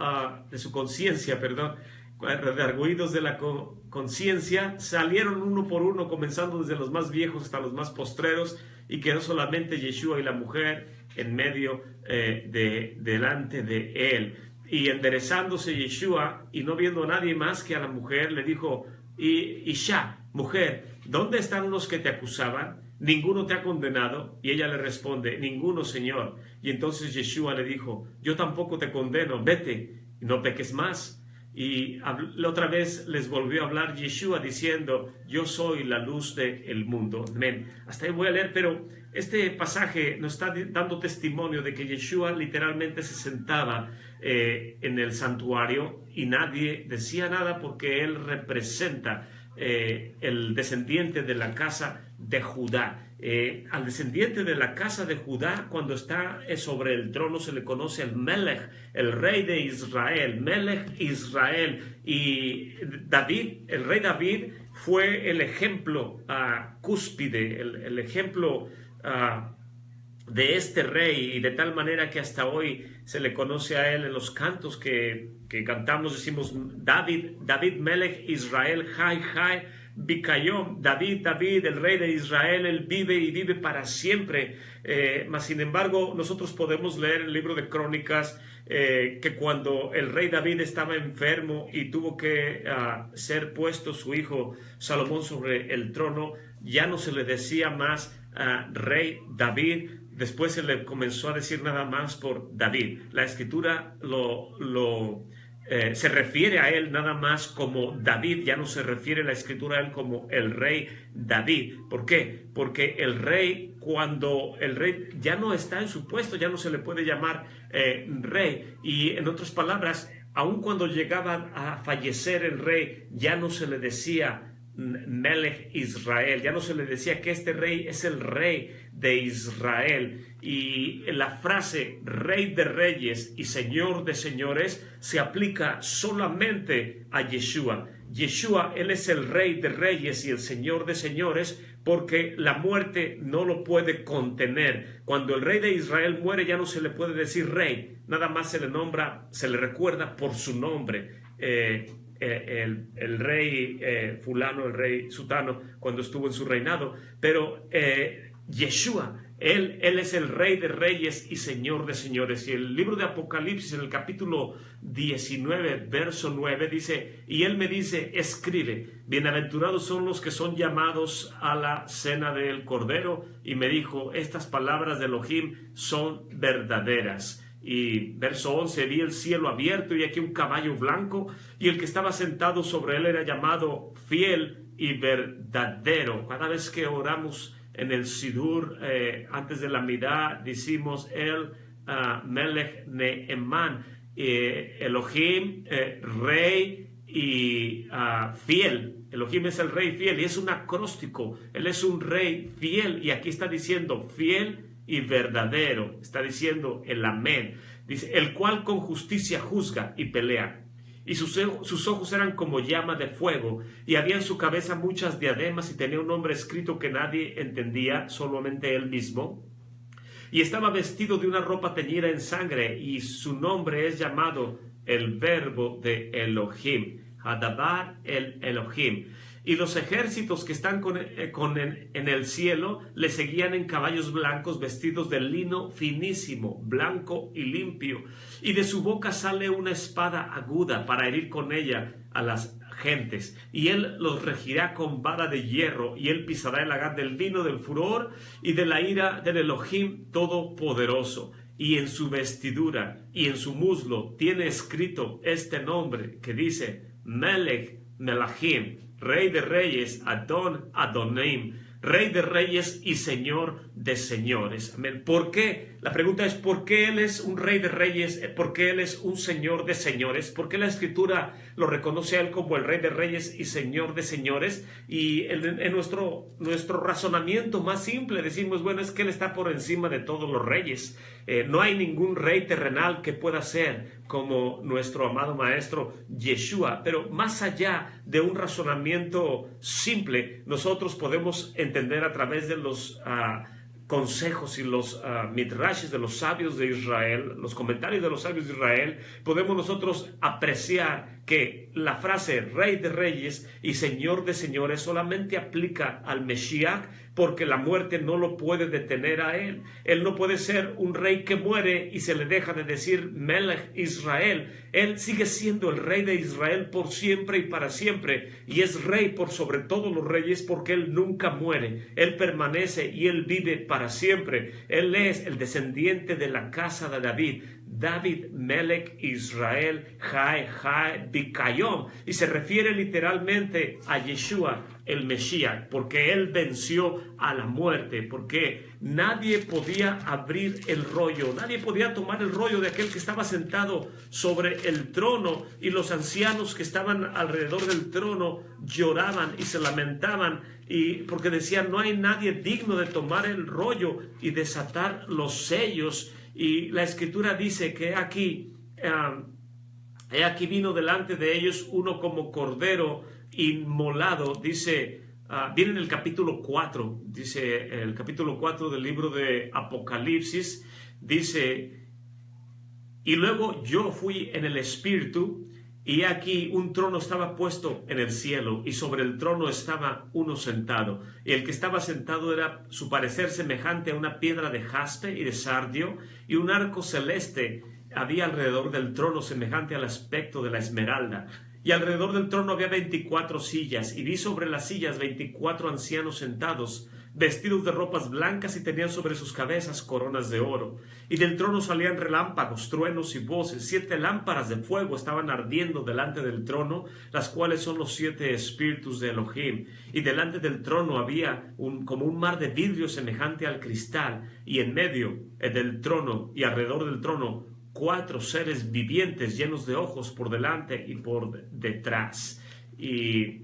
Speaker 1: de su conciencia, redargüidos de la conciencia, salieron uno por uno, comenzando desde los más viejos hasta los más postreros, y quedó solamente Yeshua y la mujer en medio, delante de él. Y enderezándose Yeshua, y no viendo a nadie más que a la mujer, le dijo, Isha, mujer, ¿dónde están los que te acusaban? ¿ninguno te ha condenado? Y ella le responde, ninguno, Señor. Y entonces Yeshua le dijo, yo tampoco te condeno, vete y no peques más. Y otra vez les volvió a hablar Yeshua diciendo, yo soy la luz del mundo. Amén. Hasta ahí voy a leer, pero este pasaje nos está dando testimonio de que Yeshua literalmente se sentaba en el santuario y nadie decía nada porque él representa el descendiente de la casa de Judá. Al descendiente de la casa de Judá, cuando está sobre el trono, se le conoce el Melech, el rey de Israel, Melech Israel. Y David, el rey David, fue el ejemplo cúspide, el ejemplo de este rey, y de tal manera que hasta hoy se le conoce a él en los cantos que cantamos, decimos David Melech Israel, Jai Bicayom, David, el rey de Israel, él vive y vive para siempre. Mas sin embargo, nosotros podemos leer en el libro de Crónicas que cuando el rey David estaba enfermo y tuvo que ser puesto su hijo Salomón sobre el trono, ya no se le decía más rey David. Después se le comenzó a decir nada más por David. La escritura se refiere a él nada más como David, ya no se refiere la escritura a él como el rey David. ¿Por qué? Porque el rey, cuando el rey ya no está en su puesto, ya no se le puede llamar rey. Y en otras palabras, aun cuando llegaba a fallecer el rey, ya no se le decía Melech Israel, ya no se le decía que este rey es el rey de Israel. Y la frase rey de reyes y señor de señores se aplica solamente a Yeshua. Yeshua, él es el rey de reyes y el señor de señores, porque la muerte no lo puede contener. Cuando el rey de Israel muere, ya no se le puede decir rey, nada más se le nombra, se le recuerda por su nombre. El rey fulano, el rey sutano, cuando estuvo en su reinado. Pero Yeshua, él es el rey de reyes y señor de señores. Y el libro de Apocalipsis, en el capítulo 19, verso 9, dice, y él me dice, escribe, bienaventurados son los que son llamados a la cena del Cordero. Y me dijo, estas palabras de Elohim son verdaderas. Y verso 11, vi el cielo abierto y aquí un caballo blanco, y el que estaba sentado sobre él era llamado fiel y verdadero. Cada vez que oramos en el Sidur, antes de la Midá, decimos el Melech Neeman, Elohim, rey y fiel. Elohim es el rey fiel y es un acróstico, él es un rey fiel, y aquí está diciendo fiel y verdadero, está diciendo el amén. Dice, el cual con justicia juzga y pelea, y sus ojos eran como llama de fuego, y había en su cabeza muchas diademas, y tenía un nombre escrito que nadie entendía, solamente él mismo, y estaba vestido de una ropa teñida en sangre, y su nombre es llamado el Verbo de Elohim, Hadabar el Elohim. Y los ejércitos que están en el cielo le seguían en caballos blancos, vestidos de lino finísimo, blanco y limpio. Y de su boca sale una espada aguda para herir con ella a las gentes. Y él los regirá con vara de hierro, y él pisará el lagar del vino del furor y de la ira del Elohim Todopoderoso. Y en su vestidura y en su muslo tiene escrito este nombre que dice Melech Melachim, Rey de Reyes, Adon Adonim, Rey de Reyes y Señor de Señores. Amén. ¿Por qué? La pregunta es, ¿por qué Él es un Rey de Reyes? ¿Por qué Él es un Señor de Señores? ¿Por qué la Escritura lo reconoce a Él como el Rey de Reyes y Señor de Señores? Y en nuestro razonamiento más simple decimos, bueno, es que Él está por encima de todos los reyes. No hay ningún rey terrenal que pueda ser como nuestro amado Maestro Yeshua. Pero más allá de un razonamiento simple, nosotros podemos entender a través de los consejos y los midrashes de los sabios de Israel, los comentarios de los sabios de Israel, podemos nosotros apreciar que la frase Rey de Reyes y Señor de Señores solamente aplica al Mesías, porque la muerte no lo puede detener a él. Él no puede ser un rey que muere y se le deja de decir Melech Israel. Él sigue siendo el rey de Israel por siempre y para siempre, y es rey por sobre todos los reyes, porque él nunca muere. Él permanece y él vive para siempre. Él es el descendiente de la casa de David. David Melech Israel Jai Jai Bikayom, y se refiere literalmente a Yeshua el Mesías, porque él venció a la muerte, porque nadie podía abrir el rollo, nadie podía tomar el rollo de aquel que estaba sentado sobre el trono, y los ancianos que estaban alrededor del trono lloraban y se lamentaban, y porque decían: no hay nadie digno de tomar el rollo y desatar los sellos. Y la escritura dice que he aquí vino delante de ellos uno como cordero inmolado. Dice, viene en el capítulo 4, dice el capítulo 4 del libro de Apocalipsis, dice: y luego yo fui en el espíritu, y aquí un trono estaba puesto en el cielo, y sobre el trono estaba uno sentado, y el que estaba sentado era su parecer semejante a una piedra de jaspe y de sardio, y un arco celeste había alrededor del trono semejante al aspecto de la esmeralda. Y alrededor del trono había 24 sillas, y vi sobre las sillas 24 ancianos sentados, vestidos de ropas blancas, y tenían sobre sus cabezas coronas de oro. Y del trono salían relámpagos, truenos y voces. 7 lámparas de fuego estaban ardiendo delante del trono, las cuales son los 7 espíritus de Elohim. Y delante del trono había como un mar de vidrio semejante al cristal, y en medio del trono y alrededor del trono 4 seres vivientes llenos de ojos por delante y por detrás. Y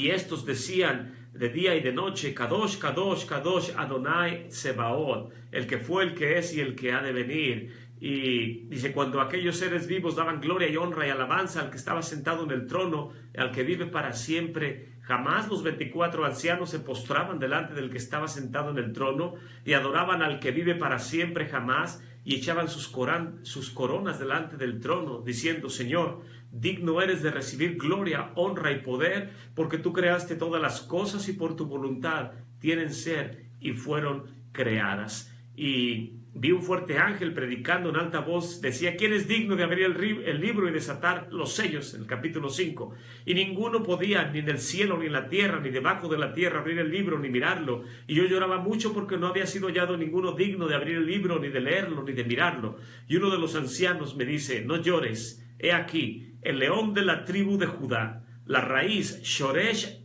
Speaker 1: estos decían de día y de noche: Kadosh, Kadosh, Kadosh, Adonai Tsebaot, el que fue, el que es y el que ha de venir. Y dice: cuando aquellos seres vivos daban gloria y honra y alabanza al que estaba sentado en el trono, al que vive para siempre, jamás los 24 ancianos se postraban delante del que estaba sentado en el trono, y adoraban al que vive para siempre jamás, y echaban sus coronas delante del trono, diciendo: Señor, digno eres de recibir gloria, honra y poder, porque tú creaste todas las cosas, y por tu voluntad tienen ser y fueron creadas. Y vi un fuerte ángel predicando en alta voz, decía: ¿quién es digno de abrir el libro y desatar los sellos? En el capítulo 5. Y ninguno podía, ni en el cielo, ni en la tierra, ni debajo de la tierra, abrir el libro, ni mirarlo. Y yo lloraba mucho porque no había sido hallado ninguno digno de abrir el libro, ni de leerlo, ni de mirarlo. Y uno de los ancianos me dice: no llores, he aquí el león de la tribu de Judá, la raíz Shoresh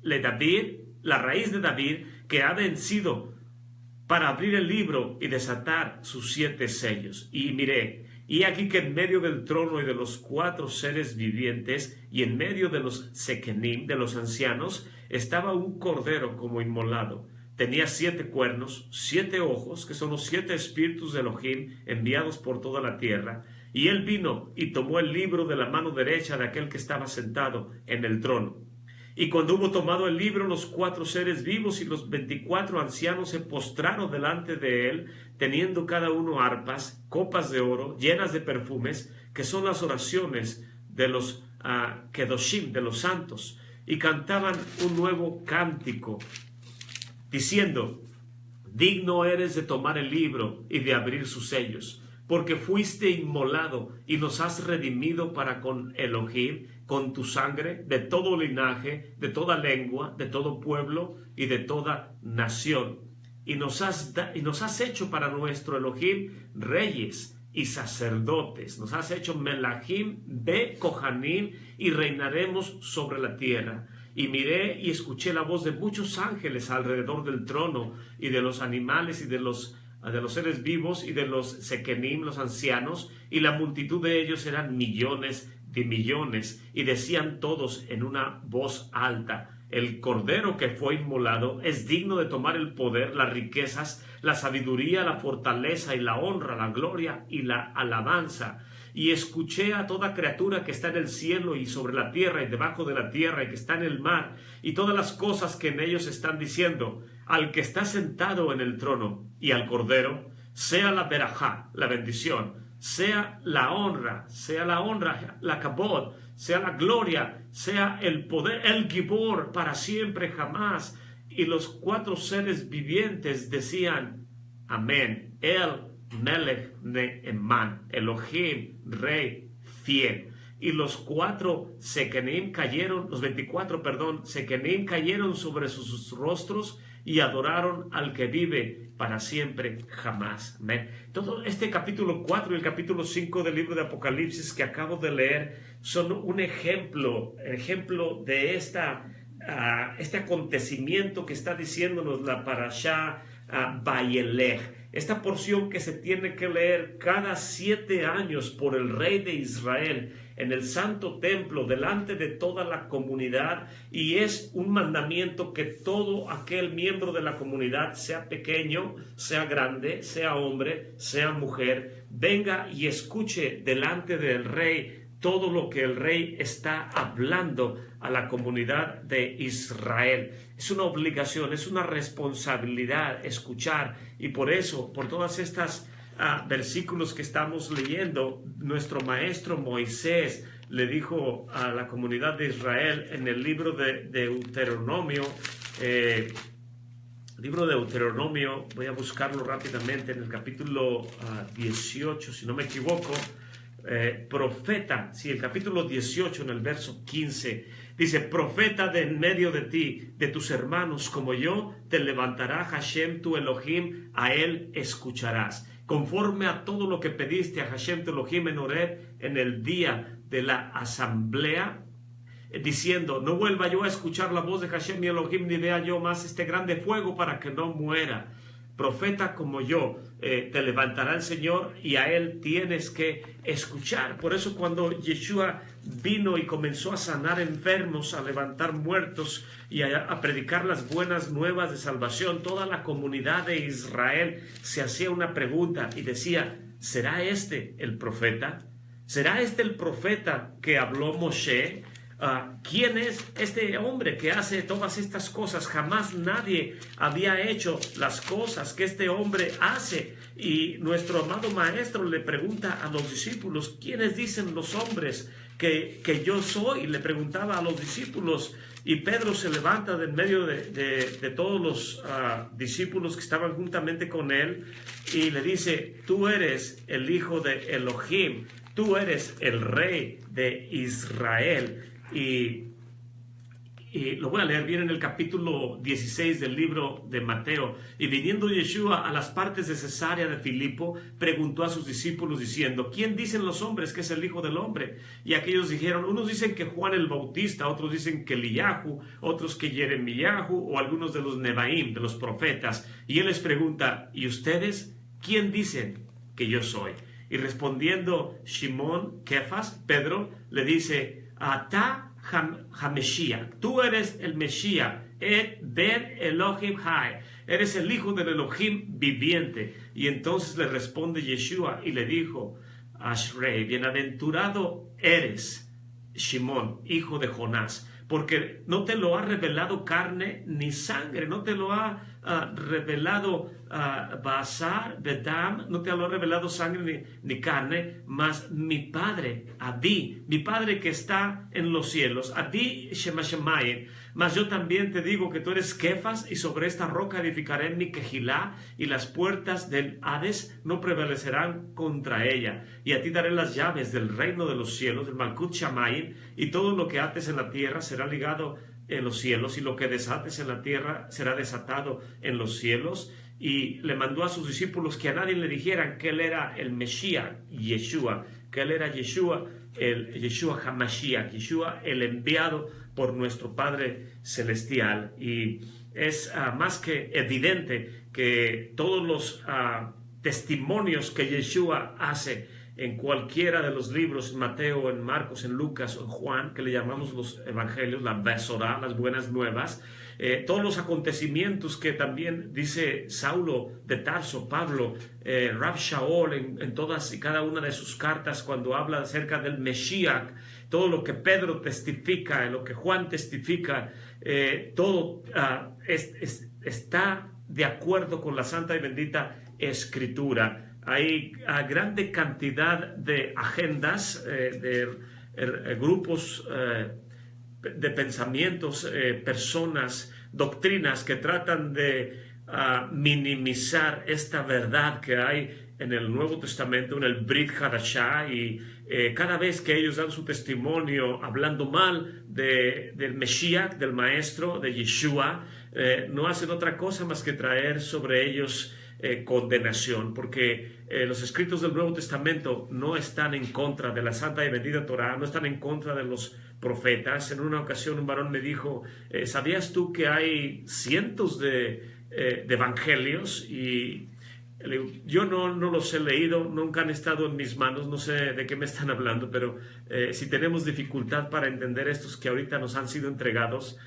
Speaker 1: le David, la raíz de David, que ha vencido para abrir el libro y desatar sus 7 sellos. Y miré, y aquí que en medio del trono y de los 4 seres vivientes, y en medio de los sekenim, de los ancianos, estaba un cordero como inmolado. Tenía 7 cuernos, 7 ojos, que son los 7 espíritus de Elohim enviados por toda la tierra. Y él vino y tomó el libro de la mano derecha de aquel que estaba sentado en el trono. Y cuando hubo tomado el libro, los 4 seres vivos y los 24 ancianos se postraron delante de él, teniendo cada uno arpas, copas de oro, llenas de perfumes, que son las oraciones de los Kedoshim, de los santos, y cantaban un nuevo cántico, diciendo: digno eres de tomar el libro y de abrir sus sellos, porque fuiste inmolado y nos has redimido para con Elohim, con tu sangre, de todo linaje, de toda lengua, de todo pueblo y de toda nación. Y nos has hecho para nuestro Elohim reyes y sacerdotes. Nos has hecho Melahim be Kohanim, y reinaremos sobre la tierra. Y miré y escuché la voz de muchos ángeles alrededor del trono, y de los animales, y de los seres vivos, y de los sekenim, los ancianos, y la multitud de ellos eran millones de millones, y decían todos en una voz alta: el cordero que fue inmolado es digno de tomar el poder, las riquezas, la sabiduría, la fortaleza y la honra, la gloria y la alabanza. Y escuché a toda criatura que está en el cielo y sobre la tierra y debajo de la tierra y que está en el mar, y todas las cosas que en ellos están diciendo: al que está sentado en el trono y al cordero sea la berajá, la bendición, sea la honra, la kabod, sea la gloria, sea el poder, el gibor, para siempre, jamás. Y los 4 seres vivientes decían, amén. El Melech Neeman, Elohim, Rey fiel. Y los 4 Sekenim cayeron, los 24, perdón, Sekenim cayeron sobre sus rostros y adoraron al que vive para siempre, jamás. Amén. Todo este capítulo 4 y el capítulo 5 del libro de Apocalipsis que acabo de leer son un ejemplo de este acontecimiento que está diciéndonos la Parashá Vayelech. Esta porción que se tiene que leer cada 7 años por el rey de Israel en el santo templo delante de toda la comunidad, y es un mandamiento que todo aquel miembro de la comunidad, sea pequeño, sea grande, sea hombre, sea mujer, venga y escuche delante del rey todo lo que el rey está hablando a la comunidad de Israel. Es una obligación, es una responsabilidad escuchar, y por eso, por todas estas versículos que estamos leyendo, nuestro maestro Moisés le dijo a la comunidad de Israel en el libro de Deuteronomio, voy a buscarlo rápidamente, en el capítulo 18, si no me equivoco, profeta, el capítulo 18 en el verso 15, dice, profeta de en medio de ti, de tus hermanos como yo, te levantará Hashem tu Elohim, a él escucharás, conforme a todo lo que pediste a Hashem tu Elohim en Horeb en el día de la asamblea, diciendo, no vuelva yo a escuchar la voz de Hashem mi Elohim, ni vea yo más este grande fuego para que no muera. Profeta como yo, te levantará el Señor y a él tienes que escuchar. Por eso cuando Yeshua vino y comenzó a sanar enfermos, a levantar muertos y a predicar las buenas nuevas de salvación, toda la comunidad de Israel se hacía una pregunta y decía, ¿será este el profeta? ¿Será este el profeta que habló Moshe? ¿Quién es este hombre que hace todas estas cosas? Jamás nadie había hecho las cosas que este hombre hace. Y nuestro amado maestro le pregunta a los discípulos, ¿quiénes dicen los hombres que yo soy? Le preguntaba a los discípulos, y Pedro se levanta de en medio de todos los discípulos que estaban juntamente con él y le dice, tú eres el hijo de Elohim, tú eres el rey de Israel. Y lo voy a leer bien en el capítulo 16 del libro de Mateo. Y viniendo Yeshua a las partes de Cesarea de Filipo, preguntó a sus discípulos diciendo, ¿quién dicen los hombres que es el Hijo del Hombre? Y aquellos dijeron, unos dicen que Juan el Bautista, otros dicen que Eliyahu, otros que Jeremiyahu, o algunos de los Nebaim, de los profetas. Y él les pregunta, ¿y ustedes quién dicen que yo soy? Y respondiendo Shimón, Kefas, Pedro, le dice, Ata HaMeshiach, tú eres el Mesías, Ben Elohim Hai, eres el hijo del Elohim viviente. Y entonces le responde Yeshua y le dijo, Ashrei, bienaventurado eres, Shimón, hijo de Jonás, porque no te lo ha revelado carne ni sangre, no te lo ha revelado Basar, Bedam, no te lo ha revelado sangre ni carne, mas mi Padre, Abí, mi Padre que está en los cielos, Abí Shemashemayim. Mas yo también te digo que tú eres Kefas, y sobre esta roca edificaré mi Kejilá, y las puertas del Hades no prevalecerán contra ella. Y a ti daré las llaves del reino de los cielos, del Malkut Shamayim, y todo lo que ates en la tierra será ligado en los cielos, y lo que desates en la tierra será desatado en los cielos. Y le mandó a sus discípulos que a nadie le dijeran que él era el Mesías, Yeshua, que él era Yeshua, el Yeshua HaMashiach, Yeshua el enviado por nuestro Padre Celestial. Y es más que evidente que todos los testimonios que Yeshua hace en cualquiera de los libros, en Mateo, en Marcos, en Lucas o en Juan, que le llamamos los evangelios, la Besorá, las buenas nuevas, todos los acontecimientos que también dice Saulo de Tarso, Pablo, Rav Shaol en todas y cada una de sus cartas cuando habla acerca del Mesías, todo lo que Pedro testifica, lo que Juan testifica, todo está de acuerdo con la santa y bendita Escritura. hay grande cantidad de agendas, grupos de pensamientos, personas, doctrinas que tratan de minimizar esta verdad que hay en el Nuevo Testamento, en el Brit Hadashah, y cada vez que ellos dan su testimonio hablando mal del Mesías, del Maestro, de Yeshua, no hacen otra cosa más que traer sobre ellos condenación, porque los escritos del Nuevo Testamento no están en contra de la santa y bendita Torá, no están en contra de los profetas. En una ocasión un varón me dijo, ¿sabías tú que hay cientos de evangelios? Y yo no los he leído, nunca han estado en mis manos, no sé de qué me están hablando, pero si tenemos dificultad para entender estos que ahorita nos han sido entregados,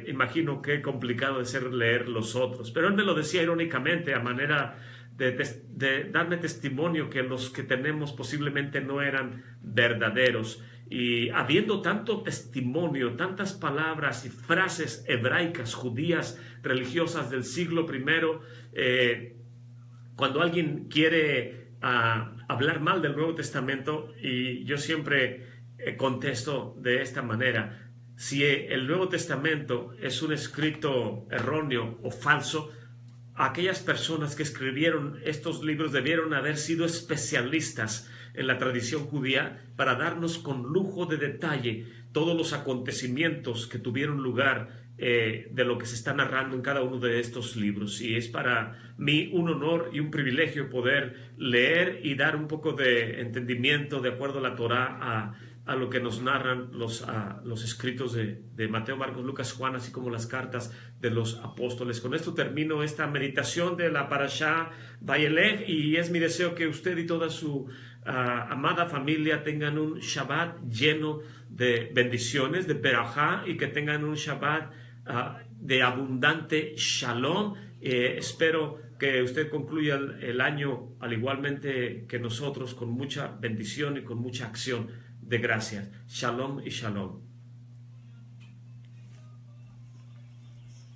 Speaker 1: imagino qué complicado de ser leer los otros. Pero él me lo decía irónicamente, a manera de darme testimonio que los que tenemos posiblemente no eran verdaderos. Y habiendo tanto testimonio, tantas palabras y frases hebraicas, judías, religiosas del siglo I, cuando alguien quiere hablar mal del Nuevo Testamento, y yo siempre contesto de esta manera: si el Nuevo Testamento es un escrito erróneo o falso, aquellas personas que escribieron estos libros debieron haber sido especialistas en la tradición judía para darnos con lujo de detalle todos los acontecimientos que tuvieron lugar de lo que se está narrando en cada uno de estos libros. Y es para mí un honor y un privilegio poder leer y dar un poco de entendimiento de acuerdo a la Torá a lo que nos narran los escritos de Mateo, Marcos, Lucas, Juan, así como las cartas de los apóstoles. Con esto termino esta meditación de la Parashá Vayelech, y es mi deseo que usted y toda su amada familia tengan un Shabbat lleno de bendiciones, de Berajá, y que tengan un Shabbat de abundante Shalom. Espero que usted concluya el año al igualmente que nosotros, con mucha bendición y con mucha acción de gracias. Shalom y shalom.